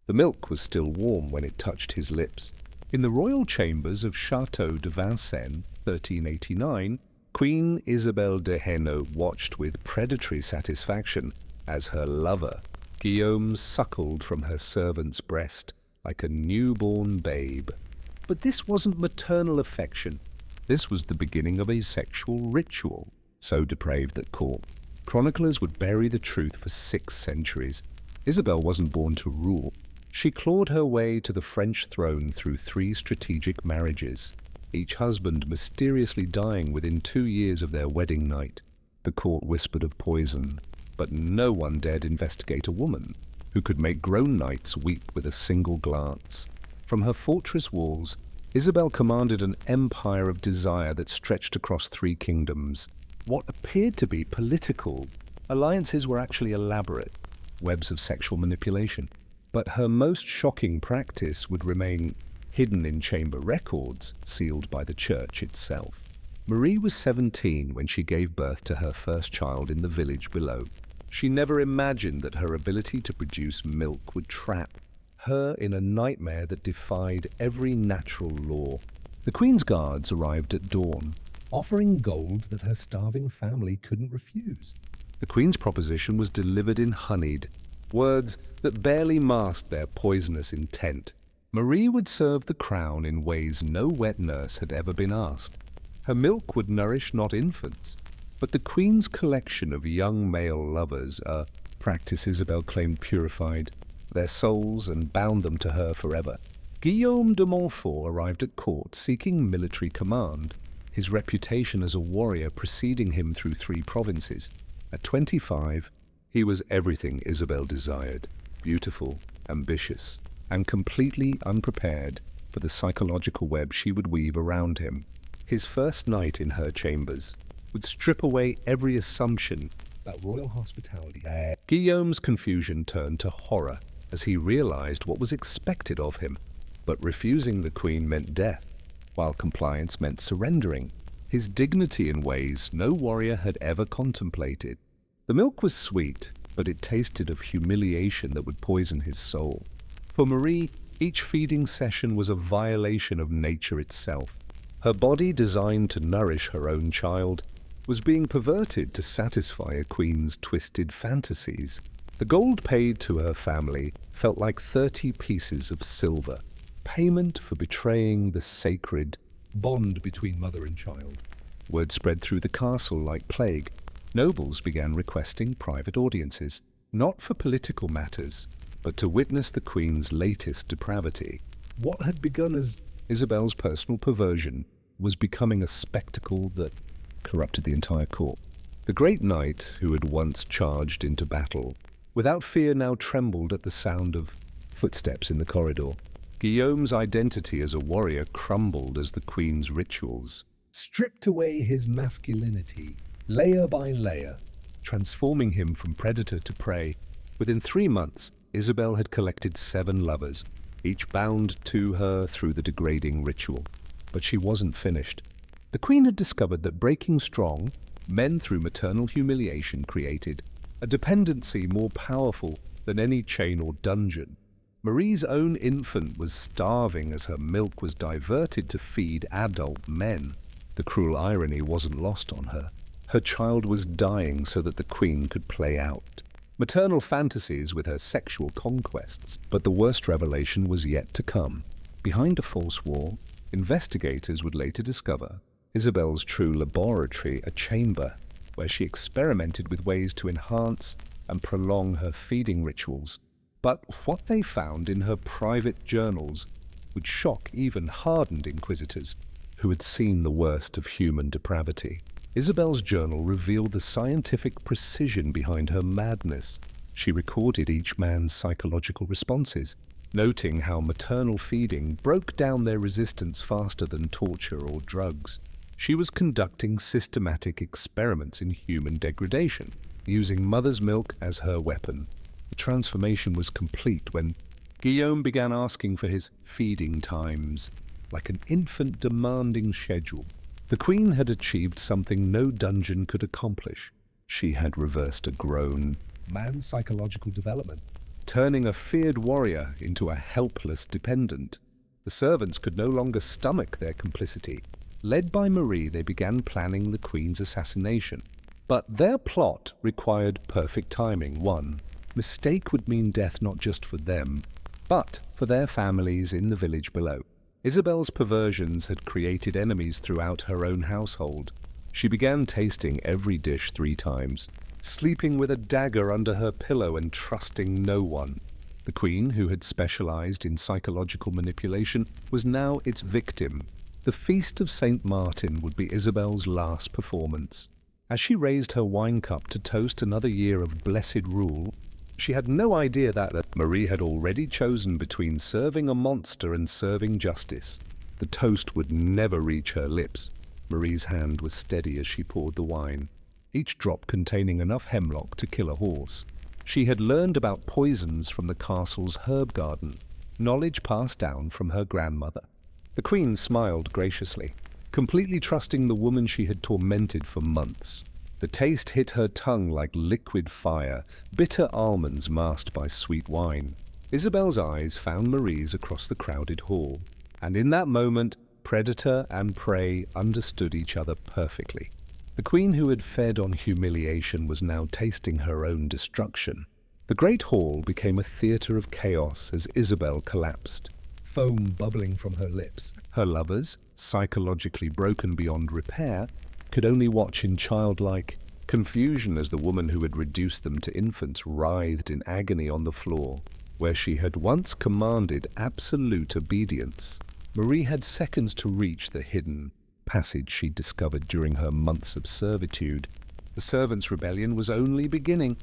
The milk was still warm when it touched his lips. In the royal chambers of Château de Vincennes, 1389, Queen Isabelle de Hainaut watched with predatory satisfaction as her lover, Guillaume, suckled from her servant's breast like a newborn babe. But this wasn't maternal affection. This was the beginning of a sexual ritual, so depraved that court chroniclers would bury the truth for 6 centuries. Isabelle wasn't born to rule. She clawed her way to the French throne through 3 strategic marriages, each husband mysteriously dying within 2 years of their wedding night. The court whispered of poison, but no one dared investigate a woman who could make grown knights weep with a single glance. From her fortress walls, Isabelle commanded an empire of desire that stretched across 3 kingdoms. What appeared to be political alliances were actually elaborate webs of sexual manipulation. But her most shocking practice would remain hidden in chamber records sealed by the church itself. Marie was 17 when she gave birth to her first child in the village below. She never imagined that her ability to produce milk would trap her in a nightmare that defied every natural law. The Queen's guards arrived at dawn, offering gold that her starving family couldn't refuse. The Queen's proposition was delivered in honeyed words that barely masked their poisonous intent. Marie would serve the crown in ways no wet nurse had ever been asked. Her milk would nourish not infants, but the Queen's collection of young male lovers, a practice Isabelle claimed purified their souls and bound them to her forever. Guillaume de Montfort arrived at court seeking military command, his reputation as a warrior preceding him through 3 provinces. At 25, he was everything Isabelle desired: beautiful, ambitious, and completely unprepared for the psychological web she would weave around him. His first night in her chambers would strip away every assumption about royal hospitality. Guillaume's confusion turned to horror as he realized what was expected of him. But refusing the Queen meant death, while compliance meant surrendering his dignity in ways no warrior had ever contemplated. The milk was sweet, but it tasted of humiliation that would poison his soul. For Marie, each feeding session was a violation of nature itself. Her body, designed to nourish her own child, was being perverted to satisfy a queen's twisted fantasies. The gold paid to her family felt like 30 pieces of silver, payment for betraying the sacred bond between mother and child. Word spread through the castle like plague. Nobles began requesting private audiences, not for political matters, but to witness the Queen's latest depravity. What had begun as Isabelle's personal perversion was becoming a spectacle that corrupted the entire court. The great knight who had once charged into battle, without fear, now trembled at the sound of footsteps in the corridor. Guillaume's identity as a warrior crumbled as the Queen's rituals stripped away his masculinity, layer by layer, transforming him from predator to prey. Within 3 months, Isabelle had collected 7 lovers, each bound to her through the degrading ritual. But she wasn't finished. The Queen had discovered that breaking strong men through maternal humiliation created a dependency more powerful than any chain or dungeon. Marie's own infant was starving as her milk was diverted to feed adult men. The cruel irony wasn't lost on her. Her child was dying so that the Queen could play out maternal fantasies with her sexual conquests. But the worst revelation was yet to come. Behind a false wall, investigators would later discover Isabelle's true laboratory, a chamber where she experimented with ways to enhance and prolong her feeding rituals. But what they found in her private journals would shock even hardened inquisitors who had seen the worst of human depravity. Isabelle's journal revealed the scientific precision behind her madness. She recorded each man's psychological responses, noting how maternal feeding broke down their resistance faster than torture or drugs. She was conducting systematic experiments in human degradation, using mother's milk as her weapon. The transformation was complete when Guillaume began asking for his feeding times, like an infant demanding schedule. The Queen had achieved something no dungeon could accomplish. She had reversed a grown man's psychological development. turning a feared warrior into a helpless dependent. The servants could no longer stomach their complicity. Led by Marie, they began planning the Queen's assassination. But their plot required perfect timing. One mistake would mean death not just for them, but for their families in the village below. Isabel's perversions had created enemies throughout her own household. She began tasting every dish 3 times, sleeping with a dagger under her pillow and trusting no one. The Queen, who had specialized in psychological manipulation, was now its victim. The Feast of St. Martin would be Isabel's last performance. As she raised her wine cup to toast another year of blessed rule, she had no idea that Marie had already chosen between serving a monster and serving justice. The toast would never reach her lips. Marie's hand was steady as she poured the wine, each drop containing enough hemlock to kill a horse. She had learned about poisons from the castle's herb garden, knowledge passed down from her grandmother. The Queen smiled graciously, completely trusting the woman she had tormented for months. The taste hit her tongue like liquid fire, bitter almonds masked by sweet wine. Isabel's eyes found Marie's across the crowded hall, and in that moment, predator and prey understood each other perfectly. The Queen, who had fed on humiliation, was now tasting her own destruction. The great hall became a theater of chaos as Isabel collapsed, foam bubbling from her lips. Her lovers, psychologically broken beyond repair, could only watch in childlike confusion as the woman who had reduced them to infants writhed in agony on the floor, where she had once commanded absolute obedience. Marie had seconds to reach the hidden passage she discovered during her months of servitude. The servants' rebellion was only beginning.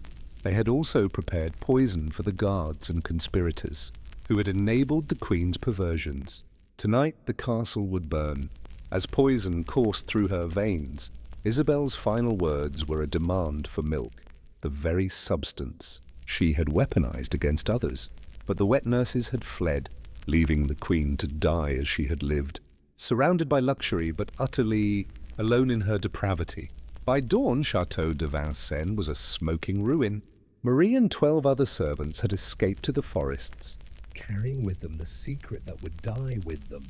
They had also prepared poison for the guards and conspirators, who had enabled the Queen's perversions. Tonight the castle would burn. As poison coursed through her veins, Isabel's final words were a demand for milk, the very substance she had weaponized against others. But the wet nurses had fled, leaving the Queen to die as she had lived, surrounded by luxury but utterly alone in her depravity. By dawn, Château de Vincennes was a smoking ruin. Marie and 12 other servants had escaped to the forests, carrying with them the secret that would die with them.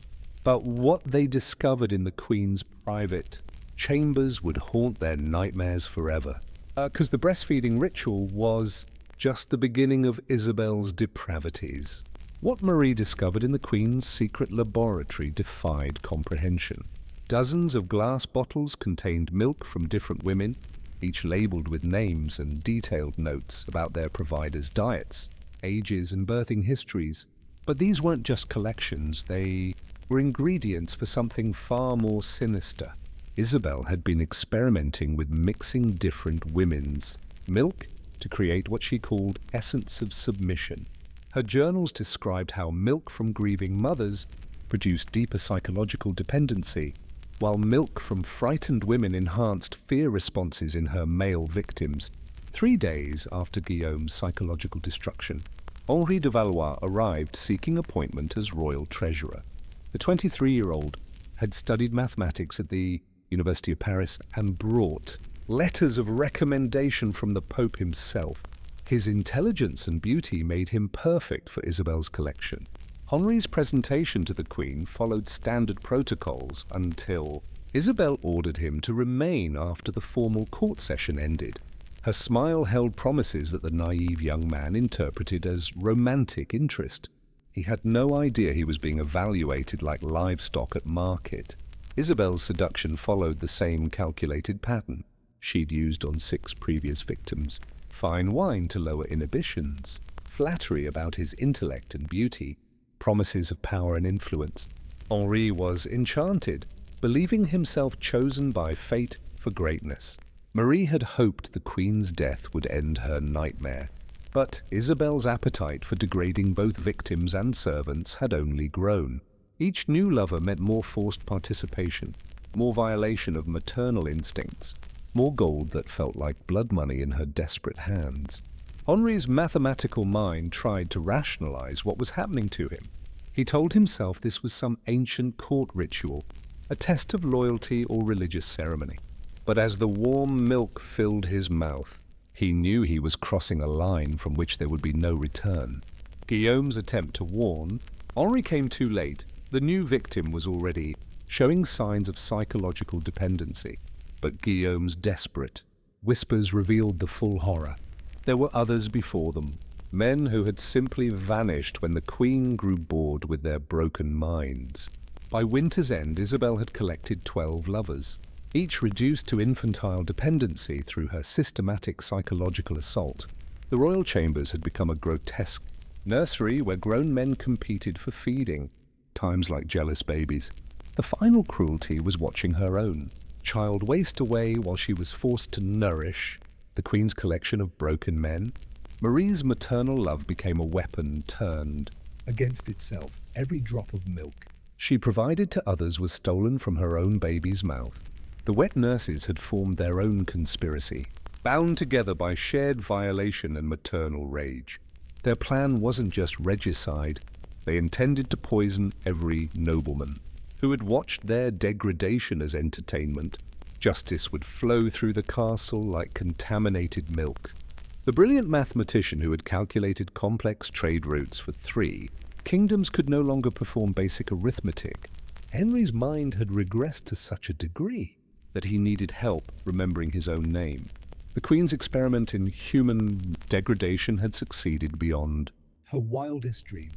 But what they discovered in the Queen's private chambers would haunt their nightmares forever. Because the breastfeeding ritual was just the beginning of Isabel's depravities. What Marie discovered in the Queen's secret laboratory defied comprehension. Dozens of glass bottles contained milk from different women, each labeled with names and detailed notes about their providers' diets, ages, and birthing histories. But these weren't just collections, they were ingredients for something far more sinister. Isabel had been experimenting with mixing different women's milk to create what she called essence of submission. Her journals described how milk from grieving mothers produced deeper psychological dependency, while milk from frightened women enhanced fear responses in her male victims. 3 days after Guillaume's psychological destruction, Henri de Valois arrived seeking appointment as royal treasurer. The 23-year-old had studied mathematics at the University of Paris and brought letters of recommendation from the Pope himself. His intelligence and beauty made him perfect for Isabel's collection. Henri's presentation to the Queen followed standard protocols until Isabel ordered him to remain after the formal court session ended. Her smile held promises that the naive young man interpreted as romantic interest. He had no idea he was being evaluated like livestock at market. Isabel's seduction followed the same calculated pattern she'd used on 6 previous victims. Fine wine to lower inhibitions, flattery about his intellect and beauty, promises of power and influence. Henri was enchanted, believing himself chosen by fate for greatness. Marie had hoped the Queen's death would end her nightmare, but Isabel's appetite for degrading both victims and servants had only grown. Each new lover meant more forced participation, more violation of maternal instincts, more gold that felt like blood money in her desperate hands. Henri's mathematical mind tried to rationalize what was happening to him. He told himself this was some ancient court ritual, a test of loyalty or religious ceremony. But as the warm milk filled his mouth, He knew he was crossing a line from which there would be no return. Guillaume's attempt to warn, Henri came too late. The new victim was already showing signs of psychological dependency. But Guillaume's desperate. Whispers revealed the full horror. There were others before them, men who had simply vanished when the Queen grew bored with their broken minds. By winter's end, Isabel had collected 12 lovers, each reduced to infantile dependency through her systematic psychological assault. The royal chambers had become a grotesque nursery where grown men competed for feeding, times like jealous babies. The final cruelty was watching her own child waste away while she was forced to nourish the Queen's collection of broken men. Marie's maternal love became a weapon turned against itself. Every drop of milk she provided to others was stolen from her own baby's mouth. The wet nurses had formed their own conspiracy, bound together by shared violation and maternal rage. Their plan wasn't just regicide. They intended to poison every nobleman who had watched their degradation as entertainment. Justice would flow through the castle like contaminated milk. The brilliant mathematician who had calculated complex trade routes for 3 kingdoms could no longer perform basic arithmetic. Henry's mind had regressed to such a degree that he needed help remembering his own name. The Queen's experiment in human degradation had succeeded beyond her wildest dreams.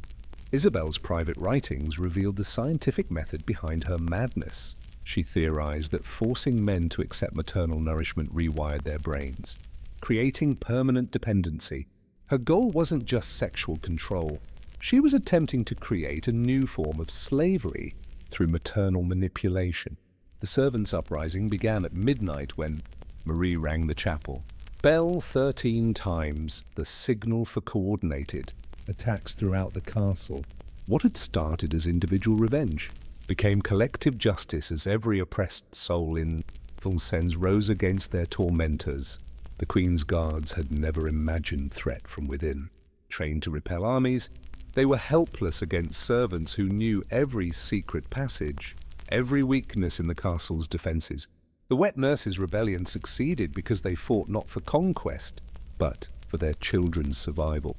Isabel's private writings revealed the scientific method behind her madness. She theorized that forcing men to accept maternal nourishment rewired their brains, creating permanent dependency. Her goal wasn't just sexual control. She was attempting to create a new form of slavery through maternal manipulation. The servants' uprising began at midnight when Marie rang the chapel. Bell 13 times, the signal for coordinated attacks throughout the castle. What had started as individual revenge became collective justice as every oppressed soul in Vincennes rose against their tormentors. The Queen's guards had never imagined threat from within. Trained to repel armies, they were helpless against servants who knew every secret passage, every weakness in the castle's defenses. The wet nurses' rebellion succeeded because they fought not for conquest, but for their children's survival.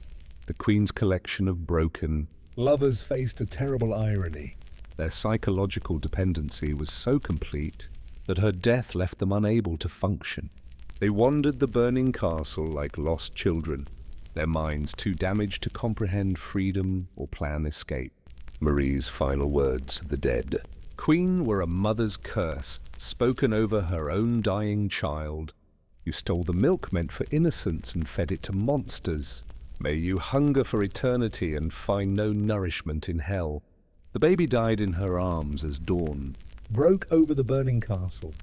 The Queen's collection of broken lovers faced a terrible irony. Their psychological dependency was so complete that her death left them unable to function. They wandered the burning castle like lost children, their minds too damaged to comprehend freedom or plan escape. Marie's final words, the dead Queen, were a mother's curse spoken over her own dying child. You stole the milk meant for innocence and fed it to monsters. May you hunger for eternity and find no nourishment in hell. The baby died in her arms as dawn broke over the burning castle.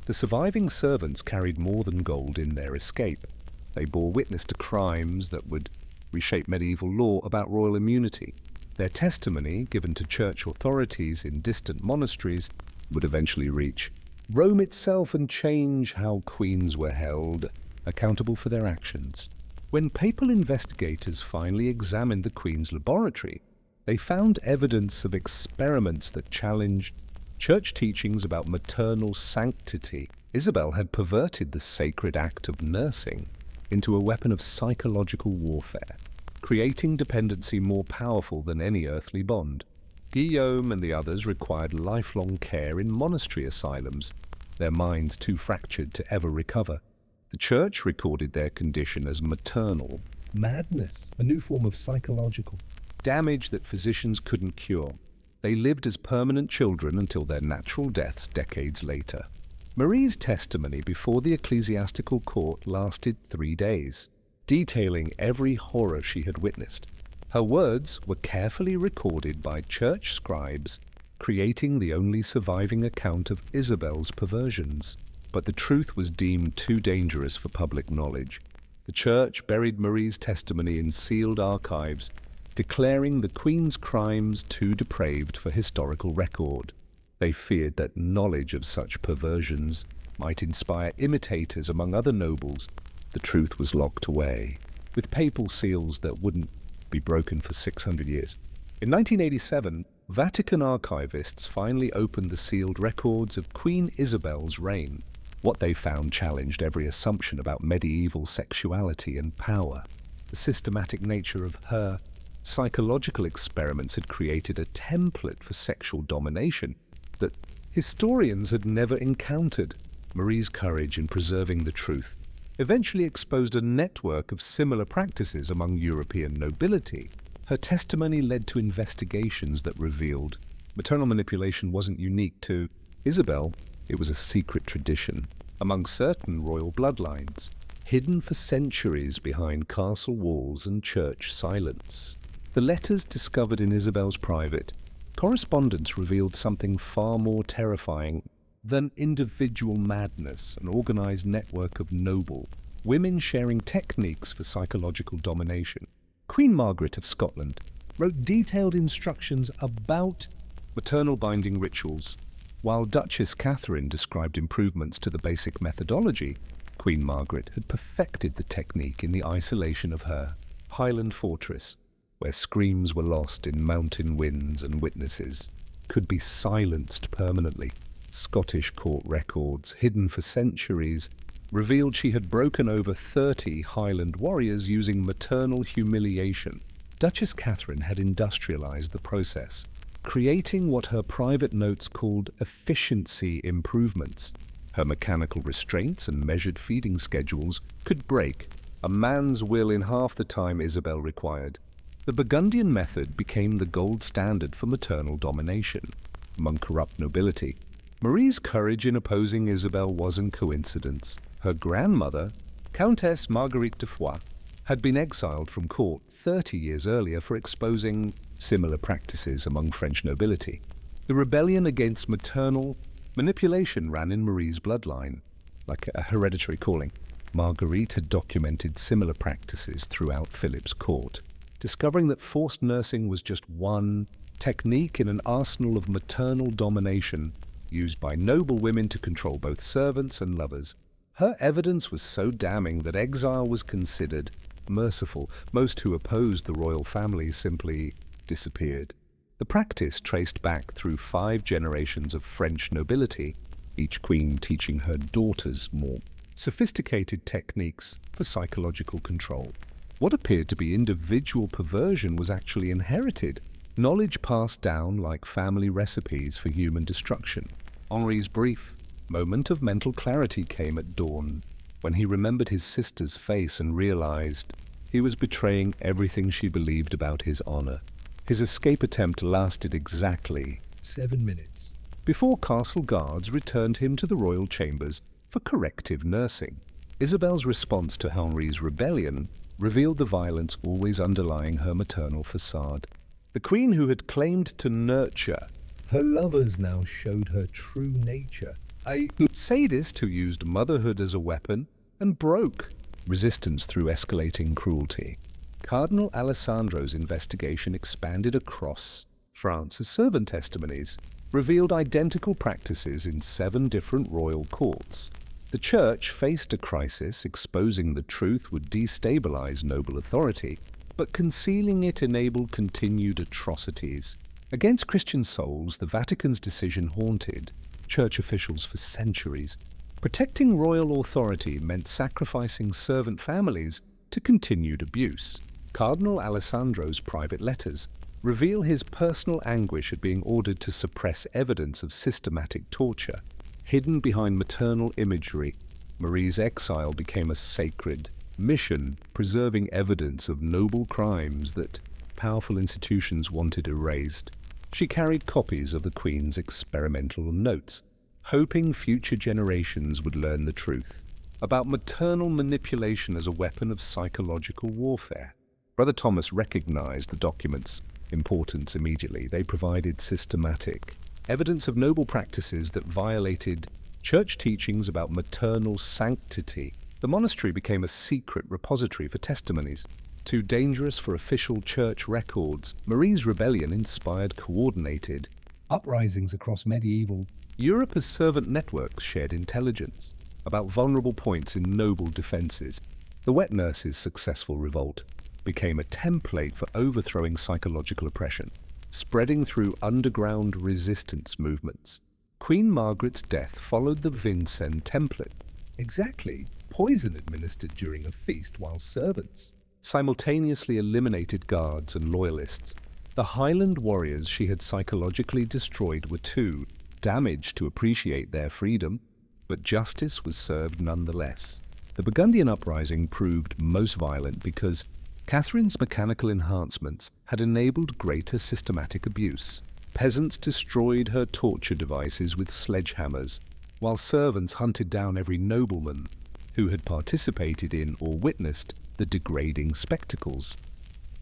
The surviving servants carried more than gold in their escape. They bore witness to crimes that would reshape medieval law about royal immunity. Their testimony, given to church authorities in distant monasteries, would eventually reach Rome itself and change how queens were held accountable for their actions. When papal investigators finally examined the Queen's laboratory, they found evidence of experiments that challenged church teachings about maternal sanctity. Isabel had perverted the sacred act of nursing into a weapon of psychological warfare, creating dependency more powerful than any earthly bond. Guillaume and the others required lifelong care in monastery asylums, their minds too fractured to ever recover. The church recorded their condition as maternal madness, a new form of psychological damage that physicians couldn't cure. They lived as permanent children until their natural deaths decades later. Marie's testimony before the ecclesiastical court lasted 3 days, detailing every horror she had witnessed. Her words were carefully recorded by church scribes, creating the only surviving account of Isabel's perversions. But the truth was deemed too dangerous for public knowledge. The church buried Marie's testimony in sealed archives, declaring the Queen's crimes too depraved for historical record. They feared that knowledge of such perversions might inspire imitators among other nobles. The truth was locked away, with papal seals that wouldn't be broken for 600 years. In 1987, Vatican archivists finally opened the sealed records of Queen Isabel's reign. What they found challenged every assumption about medieval sexuality and power. The systematic nature of her psychological experiments had created a template for sexual domination that historians had never encountered. Marie's courage in preserving the truth eventually exposed a network of similar practices among European nobility. Her testimony led to investigations that revealed maternal manipulation wasn't unique to Isabel, it was a secret tradition among certain royal bloodlines, hidden for centuries behind castle walls and church silence. The letters discovered in Isabel's private correspondence revealed something far more terrifying than individual madness, an organized network of noble women sharing techniques for psychological domination. Queen Margaret of Scotland wrote detailed instructions about maternal binding rituals, while Duchess Catherine described improvements to the basic methodology. Queen Margaret had perfected the technique in the isolation of her Highland fortress, where screams were lost in mountain winds and witnesses could be silenced permanently. Scottish court records, hidden for centuries, revealed she had broken over 30 Highland warriors using maternal humiliation. Duchess Catherine had industrialized the process, creating what her private notes called efficiency improvements. Her mechanical restraints and measured feeding schedules could break a man's will in half the time Isabel required. The Burgundian method became the gold standard for maternal domination among corrupt nobility. Marie's courage in opposing Isabel wasn't coincidence. Her grandmother, Countess Marguerite de Foix, had been exiled from court 30 years earlier for exposing similar practices among French nobility. The rebellion against maternal manipulation ran in Marie's bloodline, like a hereditary calling. Marguerite had documented similar practices throughout Philip's court, discovering that forced nursing was just one technique in an arsenal of maternal domination used by noble women to control both servants and lovers. Her evidence was so damning that exile was considered merciful. Most who opposed the royal family simply disappeared. The practice traced back through 5 generations of French nobility, each queen teaching her daughters more sophisticated techniques for psychological control. What appeared to be individual perversion was actually inherited, knowledge passed down like family recipes for human destruction. Henri's brief moment of mental clarity came at dawn, when he remembered his sister's face and realized he was betraying everything she believed about his honor. His escape attempt lasted exactly 7 minutes before castle guards returned him to the royal chambers for corrective nursing. Isabel's response to Henri's rebellion revealed the violence always underlying her maternal facade. The queen who had claimed to nurture her lovers now showed her true nature. A sadist who used motherhood as a weapon and broke resistance through escalating cruelty. Cardinal Alessandro's investigation expanded across France as servant testimonies revealed identical practices in 7 different royal courts. The church faced a crisis. Exposing the truth would destabilize noble authority, but concealing it enabled continued atrocities. Against Christian souls, the Vatican's decision haunted church officials for centuries. Protecting royal authority meant sacrificing servant families to continued abuse. Cardinal Alessandro's private letters reveal his personal anguish at being ordered to suppress evidence of systematic torture. Hidden behind maternal imagery, Marie's exile became a sacred mission, preserving evidence of noble crimes that powerful institutions wanted erased. She carried copies of the Queen's experimental notes, hoping future generations would learn the truth about maternal manipulation as a weapon of psychological warfare. Brother Thomas recognized the documents' importance immediately. They provided systematic evidence of noble practices that violated church teachings about maternal sanctity. The monastery became a secret repository for testimonies, too dangerous for official church records. Marie's rebellion inspired coordinated uprisings across medieval Europe as servant networks shared intelligence about vulnerable points in noble defenses. The wet nurse's successful revolt became a template for overthrowing psychological oppression, spreading through underground resistance movements. Queen Margaret's death followed the Vincennes template, Exactly. Poison administered during a feast while servants simultaneously eliminated guards and loyalists. The Highland warriors she had psychologically destroyed were too damaged to appreciate their freedom, but justice was served nonetheless. The Burgundian uprising proved most violent because Catherine's mechanical enhancements had enabled greater systematic abuse. Peasants destroyed her torture devices with sledgehammers, while servants hunted down every nobleman who had participated in or witnessed the degrading spectacles.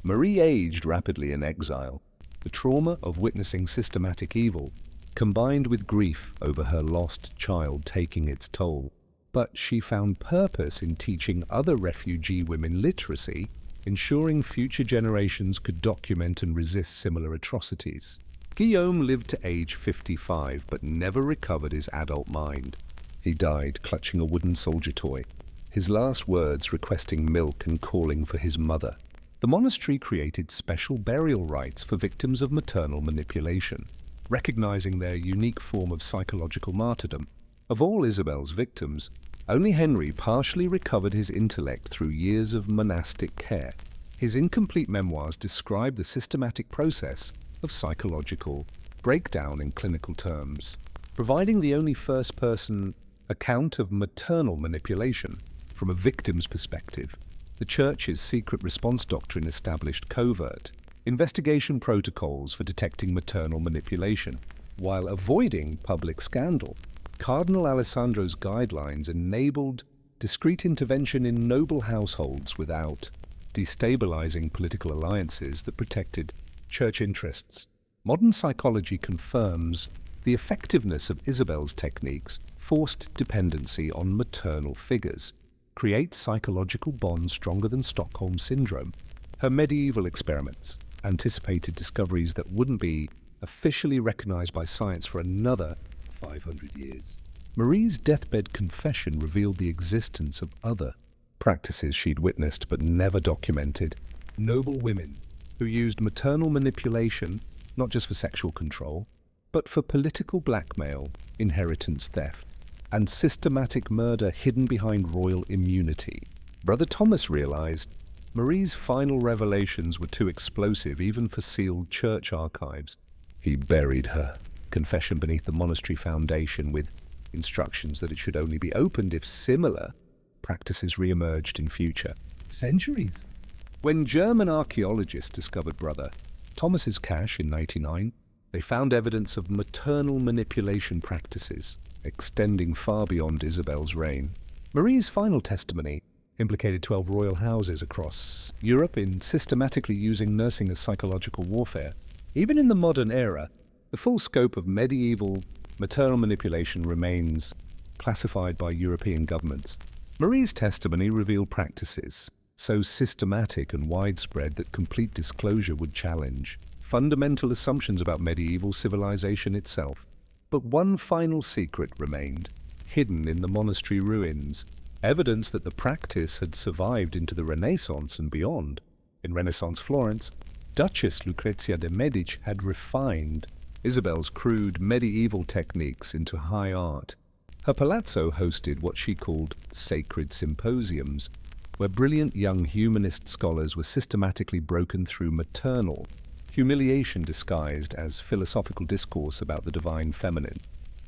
Marie aged rapidly in exile. The trauma of witnessing systematic evil, combined with grief over her lost child taking its toll. But she found purpose in teaching other refugee women literacy, ensuring future generations could document and resist similar atrocities. Guillaume lived to age 55, but never recovered his adult mind. He died clutching a wooden soldier toy, his last words requesting milk and calling for his mother. The monastery created special burial rites for victims of maternal manipulation, recognizing their unique form of psychological martyrdom. Of all Isabel's victims, only Henry partially recovered his intellect through years of monastic care. His incomplete memoirs describe the systematic process of psychological breakdown in clinical terms, providing the only first-person account of maternal manipulation from a victim's perspective. The Church's secret response doctrine established covert investigation protocols for detecting maternal manipulation, while avoiding public scandal. Cardinal Alessandro's guidelines enabled discreet intervention in noble households without destabilizing political alliances that protected church interests. Modern psychology confirms the effectiveness of Isabel's techniques. Forced dependency on maternal figures creates psychological bonds stronger than Stockholm Syndrome. Her medieval experiments anticipated discoveries that wouldn't be officially recognized by science for another 500 years. Marie's deathbed confession revealed the existence of other practices she'd witnessed but never documented. Noble women who used maternal manipulation not just for sexual control, but for political blackmail, inheritance theft, and systematic murder hidden behind royal immunity. Brother Thomas realized Marie's final revelations were too explosive even for sealed church archives. He buried her confession beneath the monastery foundation with instructions that it should only be opened if similar practices re-emerged in future centuries. When German archaeologists discovered Brother Thomas's cache in 1999, they found evidence of maternal manipulation practices extending far beyond Isabel's reign. Marie's final testimony implicated 12 royal houses across Europe in systematically using nursing as psychological warfare. Even in the modern era, the full scope of medieval maternal manipulation remains classified by European governments. Marie's testimony revealed practices so systematic and widespread that complete disclosure would challenge fundamental assumptions about medieval civilization itself. But one final secret remained, hidden in the monastery ruins, evidence that the practice had survived into the Renaissance and beyond. In Renaissance Florence, Duchess Lucrezia de' Medici had refined Isabel's crude medieval techniques into high art. Her palazzo hosted what she called sacred symposiums, where brilliant young humanist scholars were systematically broken through maternal humiliation disguised as philosophical discourse about the divine feminine.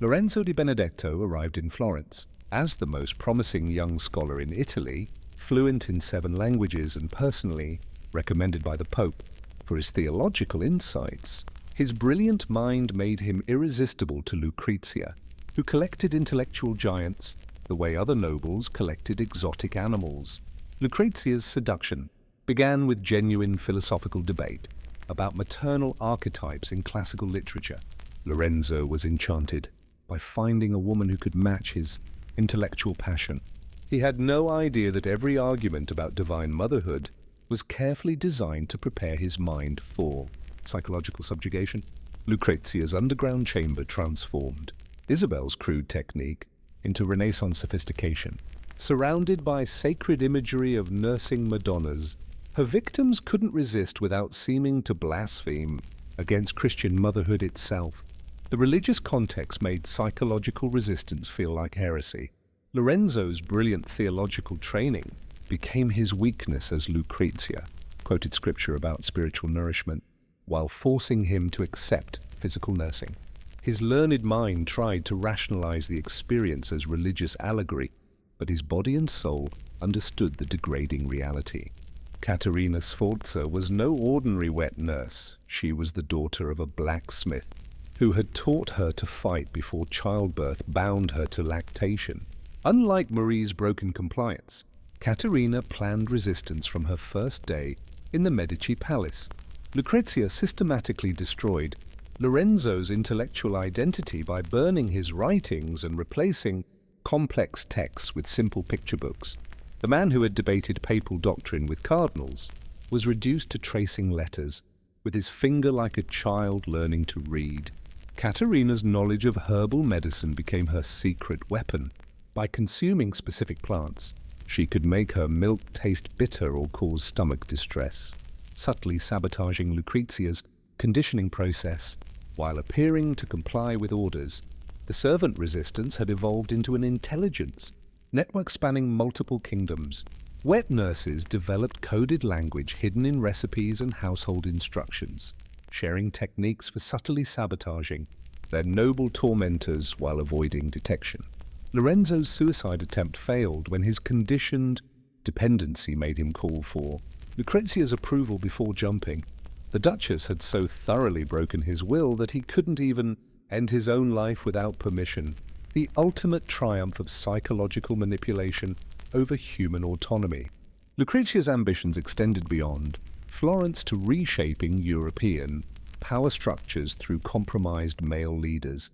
Lorenzo di Benedetto arrived in Florence as the most promising young scholar in Italy, fluent in 7 languages and personally recommended by the Pope for his theological insights. His brilliant mind made him irresistible to Lucrezia, who collected intellectual giants the way other nobles collected exotic animals. Lucrezia's seduction began with genuine philosophical debate about maternal archetypes in classical literature. Lorenzo was enchanted by finding a woman who could match his intellectual passion. He had no idea that every argument about divine motherhood was carefully designed to prepare his mind for psychological subjugation. Lucrezia's underground chamber transformed Isabel's crude technique into Renaissance sophistication. Surrounded by sacred imagery of nursing Madonnas, her victims couldn't resist without seeming to blaspheme against Christian motherhood itself. The religious context made psychological resistance feel like heresy. Lorenzo's brilliant theological training became his weakness as Lucrezia quoted scripture about spiritual nourishment while forcing him to accept physical nursing. His learned mind tried to rationalize the experience as religious allegory, but his body and soul understood the degrading reality. Caterina Sforza was no ordinary wet nurse. She was the daughter of a blacksmith who had taught her to fight before childbirth bound her to lactation. Unlike Marie's broken compliance, Caterina planned resistance from her first day in the Medici palace. Lucrezia systematically destroyed Lorenzo's intellectual identity by burning his writings and replacing complex texts with simple picture books. The man who had debated papal doctrine with cardinals was reduced to tracing letters, with his finger like a child learning to read. Caterina's knowledge of herbal medicine became her secret weapon. By consuming specific plants, she could make her milk taste bitter or cause stomach distress, subtly sabotaging Lucrezia's conditioning process while appearing to comply with orders. The servant resistance had evolved into an intelligence network spanning multiple kingdoms. Wet nurses developed coded language hidden in recipes and household instructions, sharing techniques for subtly sabotaging their noble tormentors while avoiding detection. Lorenzo's suicide attempt failed when his conditioned dependency made him call for Lucrezia's approval before jumping. The Duchess had so thoroughly broken his will that he couldn't even end his own life without permission. The ultimate triumph of psychological manipulation over human autonomy. Lucrezia's ambitions extended beyond Florence to reshaping European power structures through compromised male leaders.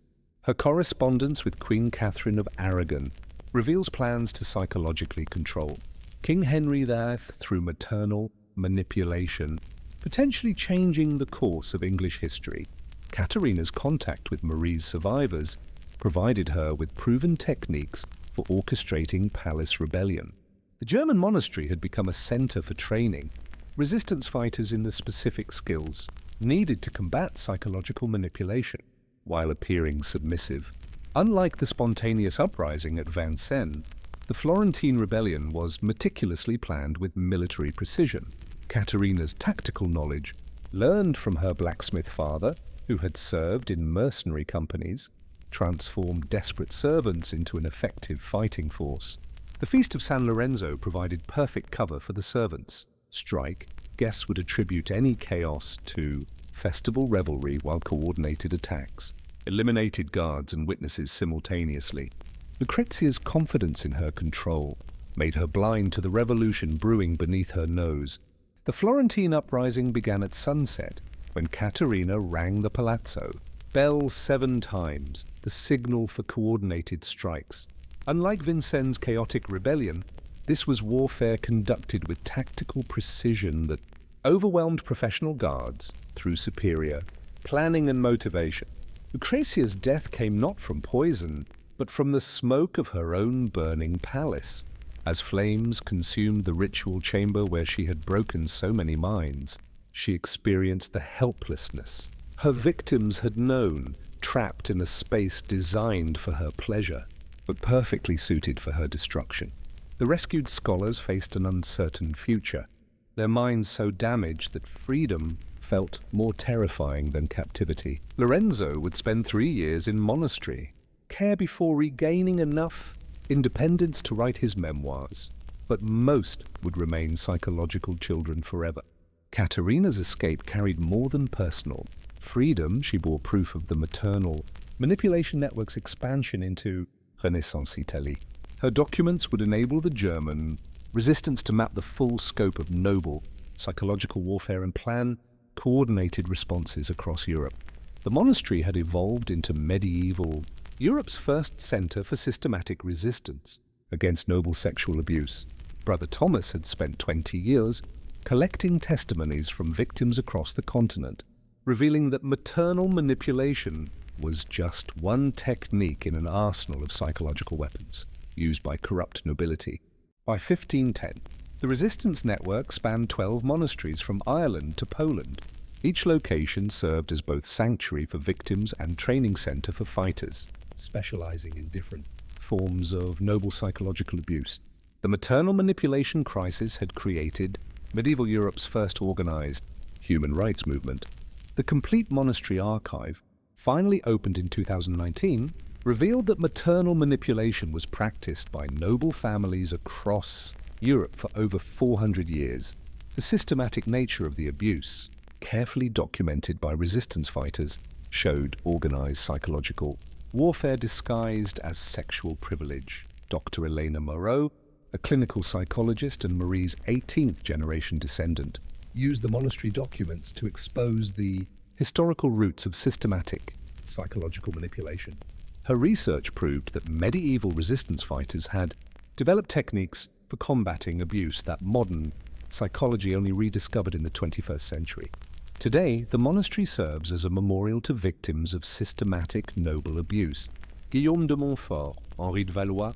Her correspondence with Queen Catherine of Aragon reveals plans to psychologically control King Henry VIII through maternal manipulation, potentially changing the course of English history. Caterina's contact with Marie's survivors provided her with proven techniques for orchestrating palace rebellion. The German monastery had become a center for training resistance fighters in the specific skills needed to combat psychological manipulation while appearing submissive. Unlike the spontaneous uprising at Vincennes, the Florentine rebellion was meticulously planned with military precision. Caterina's tactical knowledge, learned from her blacksmith father, who had served in mercenary companies, transformed desperate servants into an effective fighting force. The Feast of San Lorenzo provided perfect cover for the servants. Strike, guests would attribute any chaos to festival revelry while coordinated attacks, eliminated guards and witnesses simultaneously. Lucrezia's confidence in her control made her blind to the revolution brewing beneath her nose. The Florentine uprising began at sunset when Caterina rang the palazzo. Bells 7 times, the signal for coordinated strikes. Unlike Vincennes' chaotic rebellion, this was warfare conducted with tactical precision that overwhelmed professional guards through superior planning and motivation. Lucrezia's death came not from poison, but from the smoke of her own burning palace. As flames consumed the ritual chamber where she had broken so many minds, she experienced the helplessness her victims had known, trapped in a space designed for her pleasure, but perfectly suited for her destruction. The rescued scholars faced an uncertain future, their minds so damaged that freedom felt more terrifying than captivity. Lorenzo would spend 3 years in monastery, care before regaining enough independence to write his memoirs, but most would remain psychological children forever. Caterina's escape carried more than personal freedom. She bore proof of the maternal manipulation network's expansion into Renaissance Italy. Her documents would enable the German resistance to map the full scope of noble psychological warfare and plan coordinated responses across Europe. The monastery had evolved into medieval Europe's first center for systematic resistance against noble sexual abuse. Brother Thomas had spent 20 years collecting testimonies from victims across the continent, revealing that maternal manipulation was just one technique in an arsenal of psychological weapons used by corrupt nobility. By 1510, the resistance network spanned 12 monasteries from Ireland to Poland. Each location served as both sanctuary for victims and training center for fighters, specializing in different forms of noble psychological abuse. The maternal manipulation crisis had created medieval Europe's first organized human rights movement. The complete monastery archive, finally opened in 2019, revealed that maternal manipulation was practiced by noble families across Europe for over 400 years. The systematic nature of the abuse, carefully documented by resistance fighters, showed organized psychological warfare disguised as sexual privilege. Dr. Elena Moreau, a clinical psychologist and Marie's 18th generation descendant, used the monastery documents to expose the historical roots of systematic psychological manipulation. Her research proved that medieval resistance fighters had developed techniques for combating abuse that modern psychology only rediscovered in the 21st century. Today, the monastery serves as a memorial to victims of systematic noble abuse. Guillaume de Montfort, Henri de Valois,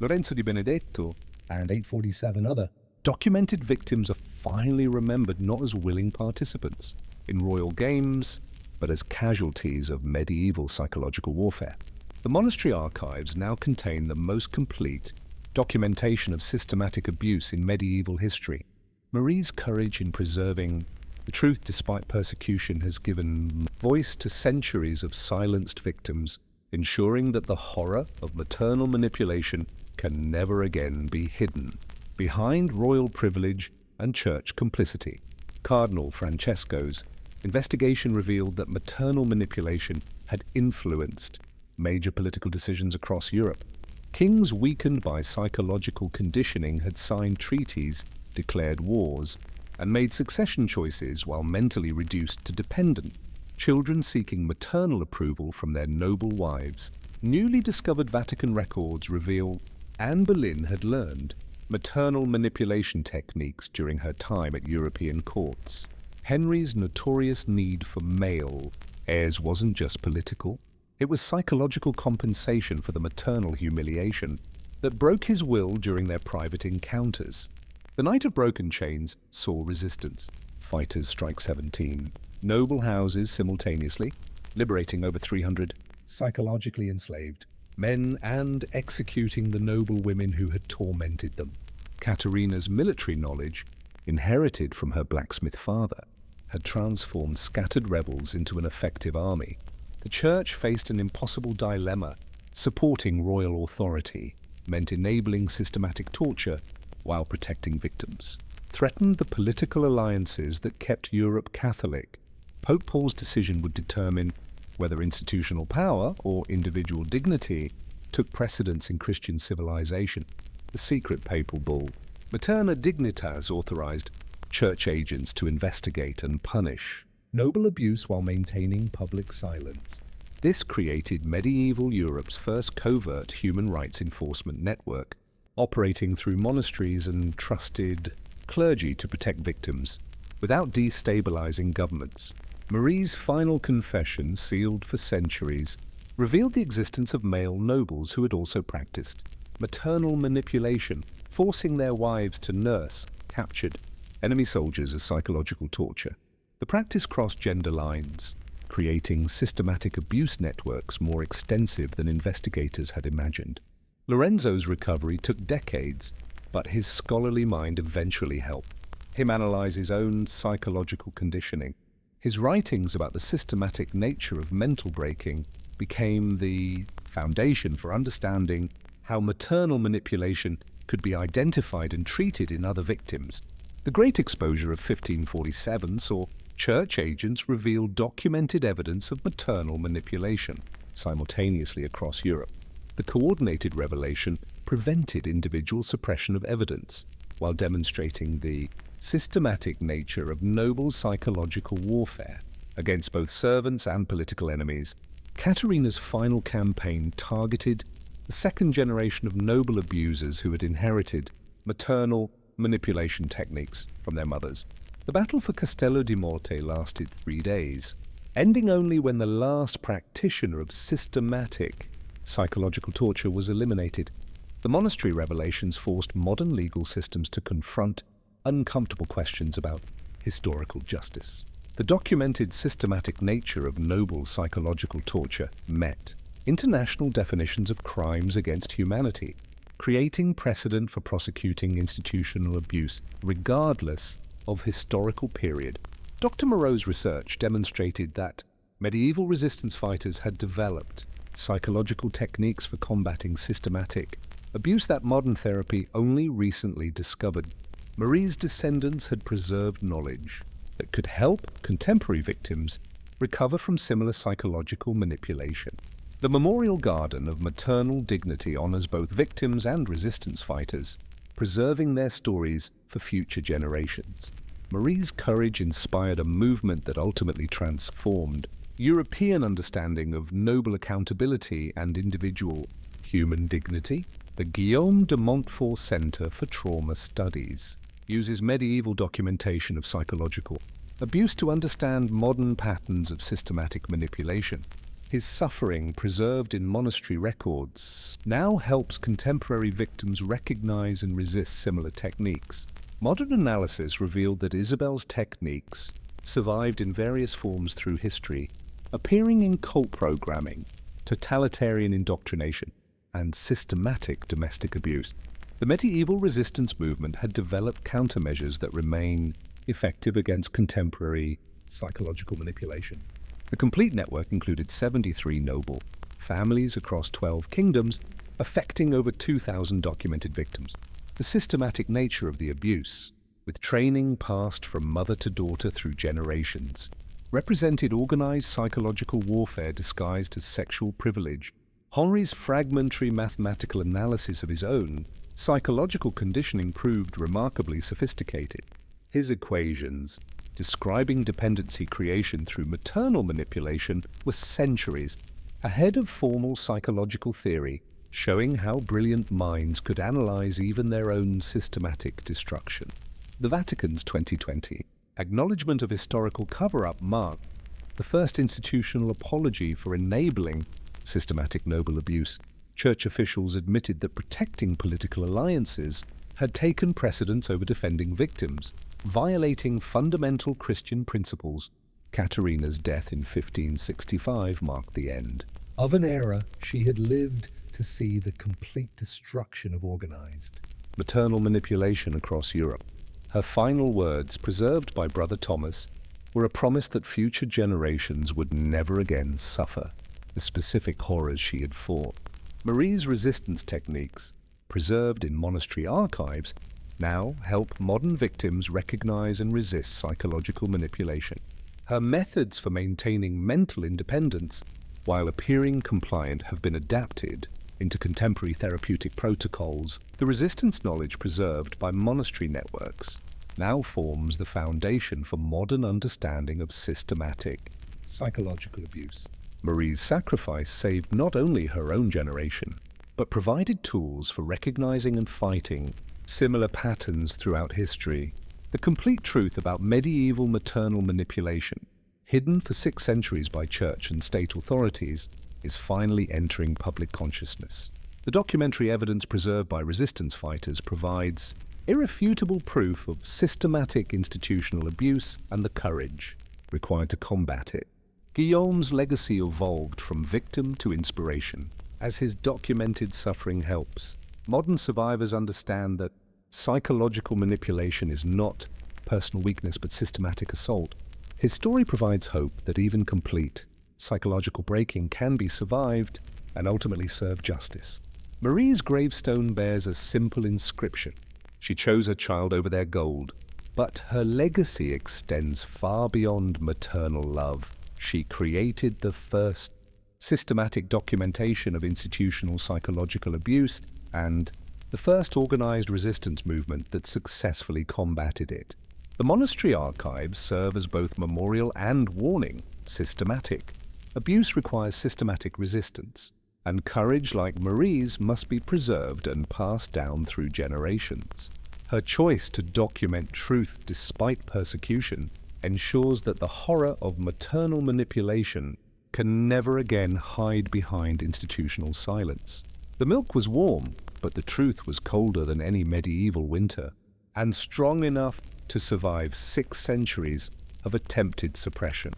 Lorenzo di Benedetto, and 847 other documented victims are finally remembered not as willing participants in royal games, but as casualties of medieval psychological warfare. The monastery archives now contain the most complete documentation of systematic abuse in medieval history. Marie's courage in preserving the truth despite persecution has given voice to centuries of silenced victims, ensuring that the horror of maternal manipulation can never again be hidden behind royal privilege and church complicity. Cardinal Francesco's investigation revealed that maternal manipulation had influenced major political decisions across Europe. Kings weakened by psychological conditioning had signed treaties, declared wars, and made succession choices while mentally reduced to dependent children seeking maternal approval from their noble wives. Newly discovered Vatican records reveal Anne Boleyn had learned maternal manipulation techniques during her time at European courts. Henry's notorious need for male heirs wasn't just political, it was psychological compensation for the maternal humiliation that broke his will during their private encounters. The Night of Broken Chains saw resistance. Fighters strike 17 noble houses simultaneously, liberating over 300 psychologically enslaved men and executing the noble women who had tormented them. Katerina's military knowledge, inherited from her blacksmith father, had transformed scattered rebels into an effective army. The church faced an impossible dilemma. Supporting royal authority meant enabling systematic torture while protecting victims. Threatened the political alliances that kept Europe Catholic. Pope Paul's decision would determine whether institutional power or individual dignity took precedence in Christian civilization. The secret papal bull, Materna Dignitas, authorized church agents to investigate and punish noble abuse while maintaining public silence. This created medieval Europe's first covert human rights enforcement network, operating through monasteries and trusted clergy to protect victims without destabilizing governments. Marie's final confession, sealed for centuries, revealed the existence of male nobles who had also practiced maternal manipulation, forcing their wives to nurse captured enemy soldiers as psychological torture. The practice crossed gender lines, creating systematic abuse networks more extensive than investigators had imagined. Lorenzo's recovery took decades, but his scholarly mind eventually helped him analyze his own psychological conditioning. His writings about the systematic nature of mental breaking became the foundation for understanding how maternal manipulation could be identified and treated in other victims. The Great Exposure of 1547 saw church agents reveal documented evidence of maternal manipulation simultaneously across Europe. The coordinated revelation prevented individual suppression of evidence while demonstrating the systematic nature of noble psychological warfare against both servants and political enemies. Katerina's final campaign targeted the second generation of noble abusers who had inherited maternal manipulation techniques from their mothers. The battle for Castello di Morte lasted 3 days, ending only when the last practitioner of systematic psychological torture was eliminated. The monastery revelations forced modern legal systems to confront uncomfortable questions about historical justice. The documented systematic nature of noble psychological torture met international definitions of crimes against humanity, creating precedent for prosecuting institutional abuse regardless of historical period. Dr. Moreau's research demonstrated that medieval resistance fighters had developed psychological techniques for combating systematic abuse that modern therapy only recently discovered. Marie's descendants had preserved knowledge that could help contemporary victims recover from similar psychological manipulation. The Memorial Garden of Maternal Dignity honors both victims and resistance fighters, preserving their stories for future generations. Marie's courage inspired a movement that ultimately transformed European understanding of noble accountability and individual human dignity. The Guillaume de Montfort Center for Trauma Studies uses medieval documentation of psychological abuse to understand modern patterns of systematic manipulation. His suffering, preserved in monastery records, now helps contemporary victims recognize and resist similar techniques. Modern analysis revealed that Isabel's techniques survived in various forms through history, appearing in cult programming, totalitarian indoctrination, and systematic domestic abuse. The medieval resistance movement had developed countermeasures that remain effective against contemporary psychological manipulation. The complete network included 73 noble families across 12 kingdoms, affecting over 2,000 documented victims. The systematic nature of the abuse, with training passed from mother to daughter through generations, represented organized psychological warfare disguised as sexual privilege. Henri's fragmentary mathematical analysis of his own psychological conditioning proved remarkably sophisticated. His equations, describing dependency creation through maternal manipulation, were centuries ahead of formal psychological theory, showing how brilliant minds could analyze even their own systematic destruction. The Vatican's 2020 acknowledgement of historical cover-up marked the first institutional apology for enabling systematic noble abuse. Church officials admitted that protecting political alliances had taken precedence over defending victims, violating fundamental Christian principles. Caterina's death in 1565 marked the end of an era she had lived to see the complete destruction of organized maternal manipulation across Europe. Her final words, preserved by Brother Thomas, were a promise that future generations would never again suffer the specific horrors she had fought. Marie's resistance techniques, preserved in monastery archives, now help modern victims recognize and resist psychological manipulation. Her methods for maintaining mental independence while appearing compliant have been adapted into contemporary therapeutic protocols. The resistance knowledge preserved by monastery networks now forms the foundation for modern understanding of systematic psychological abuse. Marie's sacrifice saved not only her own generation, but provided tools for recognizing and fighting similar patterns throughout history. The complete truth about medieval maternal manipulation, hidden for 6 centuries by church and state authorities, is finally entering public consciousness. The documentary evidence preserved by resistance fighters provides irrefutable proof of systematic institutional abuse and the courage required to combat it. Guillaume's legacy evolved from victim to inspiration. As his documented suffering helps modern survivors understand that psychological manipulation is not personal weakness but systematic assault, his story provides hope that even complete psychological breaking can be survived and ultimately serve justice. Marie's gravestone bears a simple inscription. She chose her child over their gold, but her legacy extends far beyond maternal love. She created the first systematic documentation of institutional psychological abuse and the first organized resistance movement that successfully combated it. The monastery archives serve as both memorial and warning. Systematic abuse requires systematic resistance, and courage like Marie's must be preserved and passed down through generations. Her choice to document truth despite persecution ensures that the horror of maternal manipulation can never again hide behind institutional silence. The milk was warm, but the truth was colder than any medieval winter, and strong enough to survive 6 centuries of attempted suppression.